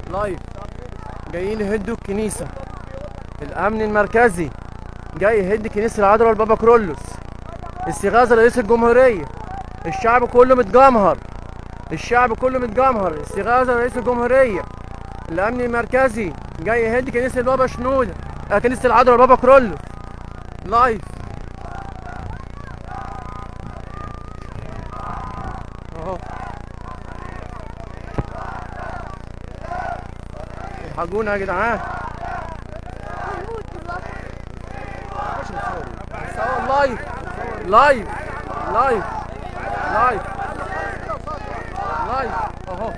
لايف. جايين يهدوا الكنيسة. الأمن المركزي جاي يهد كنيسة العذراء والبابا كرولوس. استغاثة لرئيس الجمهورية. الشعب كله متجمهر. الشعب كله متجمهر. استغاثة لرئيس الجمهورية. الأمن المركزي جاي يهد كنيسة البابا شنودة، كنيسة العذراء والبابا كرولوس. لايف اهو. الحقونا يا جدعان. لايف لايف لايف لايف لايف اهو.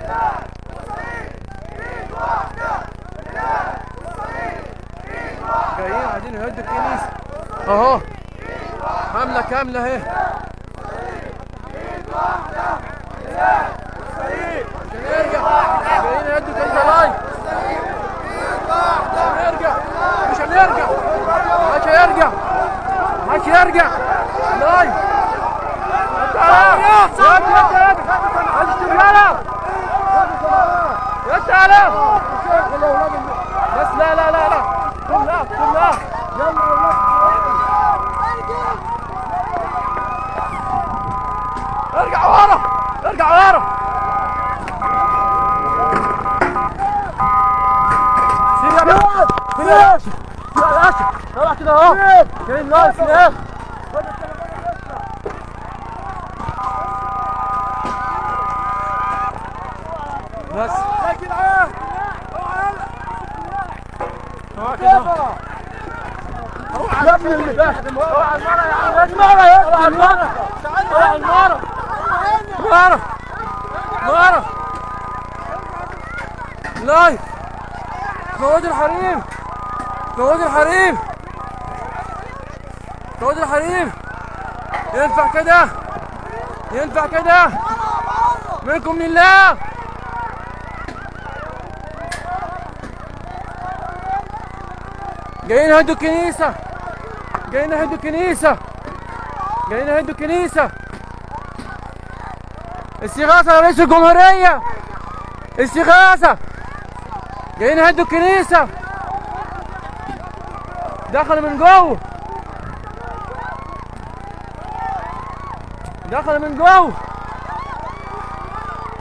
جايين عايزين يهدوا الكنيسة اهو. حملة كاملة اهي. جايين يهدوا الكنيسة لايف. مش هنرجع. مش هيرجع. مش هيرجع. لايف. يا تعالى. بس لا لا لا لا. كلها كلها. ارجع ورا. ارجع ورا. سيب يا باشا. سيب يا باشا. سيب يا باشا. طلع كده اهو. جايين لايف هناك. بس يا جدعان. اوعى كده. اوعى يا ابني اوعى المرة يا عم. المرة يا اوعى المرة. اوعى المرة. مرة مرة. لايف. مواد الحريم. مواد الحريم. مواد الحريم. ينفع كده؟ ينفع كده؟ منكم لله. جايين يهدوا الكنيسة. جايين يهدوا الكنيسة. جايين يهدوا الكنيسة. استغاثة لرئيس الجمهورية. استغاثة. جايين يهدوا الكنيسة. دخلوا من جوه. دخلوا من جوه.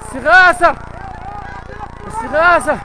استغاثة. استغاثة.